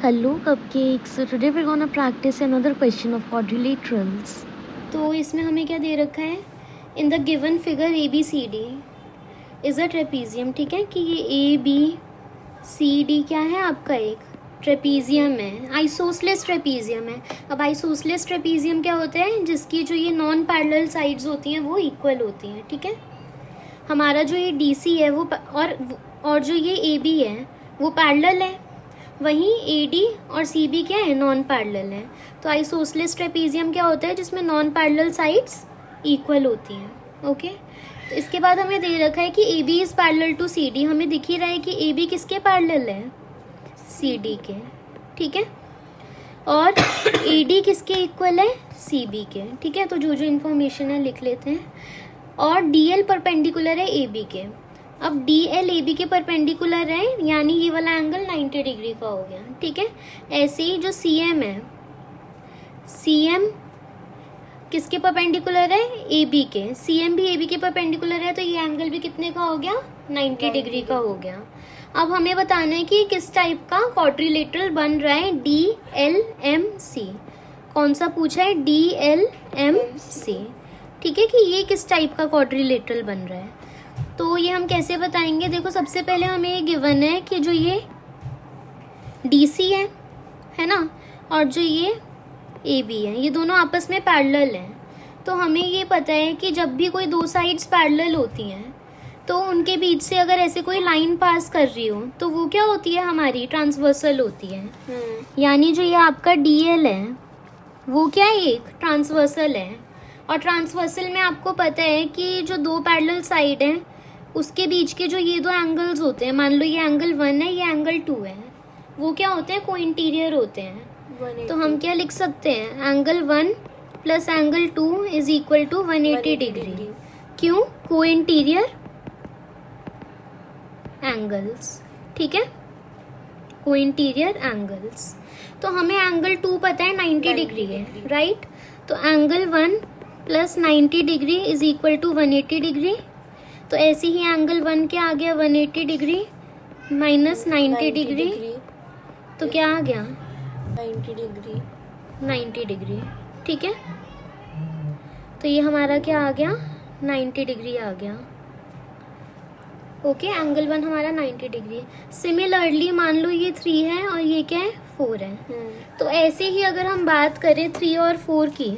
Hello cupcakes. So today we're gonna practice another question of quadrilaterals. तो इसमें हमें क्या दे रखा है, in the given figure A B C D is a trapezium. ठीक है कि ये ए बी सी डी क्या है, आपका एक ट्रेपीजियम है, आइसोसलेस ट्रेपीजियम है. अब आइसोसलेस ट्रेपीजियम क्या होता है, जिसकी जो ये नॉन पैरेलल साइड्स होती हैं वो इक्वल होती हैं. ठीक है, हमारा जो ये डी सी है वो और जो ये ए बी है वो पैरेलल है, वहीं ए डी और सी बी क्या है, नॉन पैरेलल है. तो आइसोसलेस ट्रेपीजियम क्या होता है, जिसमें नॉन पैरेलल साइड्स इक्वल होती हैं. ओके, तो इसके बाद हमें दे रखा है कि A B is parallel to C D. हमें दिख ही रहा है कि ए बी किसके पैरेलल है, सी डी के. ठीक है, और ए डी किसके इक्वल है, सी बी के. ठीक है, तो जो जो इन्फॉर्मेशन है लिख लेते हैं. और डी एल परपेंडिकुलर है ए बी के. अब डी एल ए बी के परपेंडिकुलर है, यानी ये वाला एंगल 90 डिग्री का हो गया. ठीक है, ऐसे ही जो सी एम है, सी एम किसके परपेंडिकुलर है, ए बी के. सी एम भी ए बी के परपेंडिकुलर है, तो ये एंगल भी कितने का हो गया, 90 डिग्री का हो गया. अब हमें बताना है कि किस टाइप का क्वाड्रिलेटरल बन रहा है, डी एल एम सी. कौन सा पूछा है, डी एल एम सी. ठीक है, कि ये किस टाइप का क्वाड्रिलेटरल बन रहा है. तो ये हम कैसे बताएंगे, देखो सबसे पहले हमें ये गिवन है कि जो ये डी सी है ना, और जो ये ए बी है, ये दोनों आपस में पैरेलल हैं. तो हमें ये पता है कि जब भी कोई दो साइड्स पैरेलल होती हैं तो उनके बीच से अगर ऐसे कोई लाइन पास कर रही हो तो वो क्या होती है, हमारी ट्रांसवर्सल होती है. यानी जो ये आपका डी एल है वो क्या है, एक ट्रांसवर्सल है. और ट्रांसवर्सल में आपको पता है कि जो दो पैरेलल साइड हैं उसके बीच के जो ये दो एंगल्स होते हैं, मान लो ये एंगल 1 है, ये एंगल 2 है, वो क्या होते हैं, को इंटीरियर होते हैं. तो हम क्या लिख सकते हैं, angle 1 plus angle 2 is equal to 180 degree. क्यों, को इंटीरियर एंगल्स. ठीक है, को इंटीरियर एंगल्स. तो हमें एंगल 2 पता है 90 डिग्री है, राइट. तो angle 1 plus 90 degree is equal to 180 degree. तो ऐसे ही एंगल 1 क्या आ गया, 180 डिग्री माइनस 90 डिग्री. तो क्या आ गया, 90 डिग्री. ठीक है, तो ये हमारा क्या आ गया, 90 डिग्री आ गया. ओके, एंगल 1 हमारा 90 डिग्री. सिमिलरली मान लो ये 3 है और ये क्या है, 4 है. तो ऐसे ही अगर हम बात करें 3 और 4 की,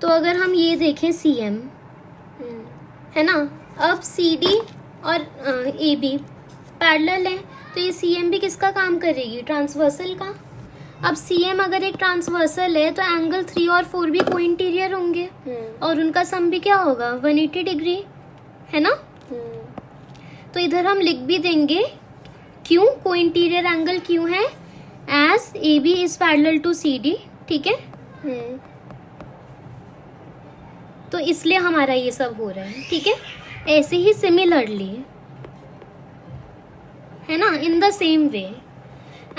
तो अगर हम ये देखें सी एम है ना, अब सी डी और ए बी पैरेलल है, तो ये सी एम भी किसका काम करेगी, ट्रांसवर्सल का. अब सी एम अगर एक ट्रांसवर्सल है तो एंगल 3 और 4 भी को इंटीरियर होंगे, और उनका सम भी क्या होगा, 180 डिग्री है ना. तो इधर हम लिख भी देंगे क्यों, को इंटीरियर एंगल क्यों है, as A B is parallel to C D. ठीक है, तो इसलिए हमारा ये सब हो रहा है. ठीक है, ऐसे ही सिमिलरली है ना, in the same way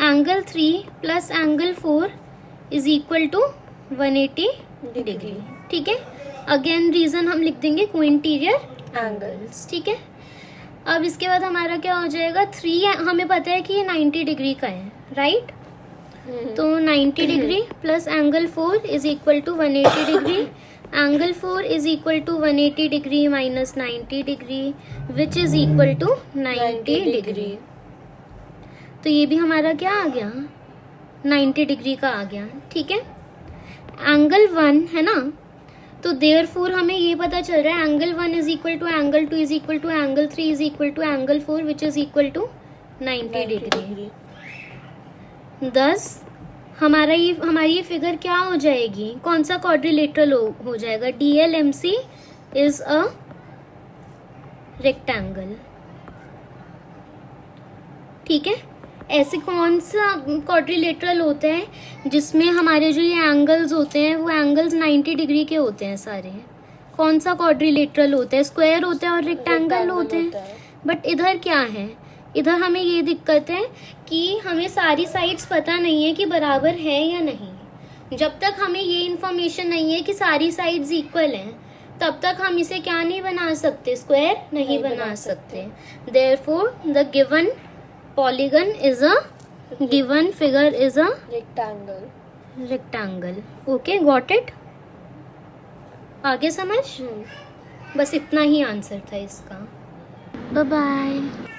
angle 3 plus angle 4 is equal to 180 degree. ठीक है, अगेन रीजन हम लिख देंगे को इंटीरियर एंगल्स. ठीक है, अब इसके बाद हमारा क्या हो जाएगा, 3 हमें पता है कि ये 90 डिग्री का है, राइट. तो 90 degree plus angle 4 is equal to 180 degree. Angle 4 is equal to 180 degree minus 90 degree which is equal to 90 degree. तो ये भी हमारा क्या आ गया, 90 डिग्री का आ गया. ठीक है, एंगल 1 है ना, तो देयरफॉर हमें ये पता चल रहा है angle 1 is equal to angle 2 is equal to angle 3 is equal to angle 4 which is equal to 90 degree. Thus हमारी ये फिगर क्या हो जाएगी, कौन सा क्वाड्रिलेटरल हो जाएगा, D L M C is a rectangle. ठीक है, ऐसे कौन सा क्वाड्रिलेटरल होता है जिसमें हमारे जो ये एंगल्स होते हैं वो एंगल्स 90 डिग्री के होते हैं सारे. कौन सा क्वाड्रिलेटरल होता है, स्क्वायर होता है और रेक्टेंगल होते हैं. बट इधर क्या है, इधर हमें ये दिक्कत है कि हमें सारी साइड्स पता नहीं है कि बराबर है या नहीं. जब तक हमें ये इन्फॉर्मेशन नहीं है कि सारी साइड्स इक्वल हैं, तब तक हम इसे क्या नहीं बना सकते, स्क्वायर नहीं बना सकते. Therefore the given polygon is a given figure is a rectangle. Okay, got it. आगे समझ. बस इतना ही आंसर था इसका. Bye bye.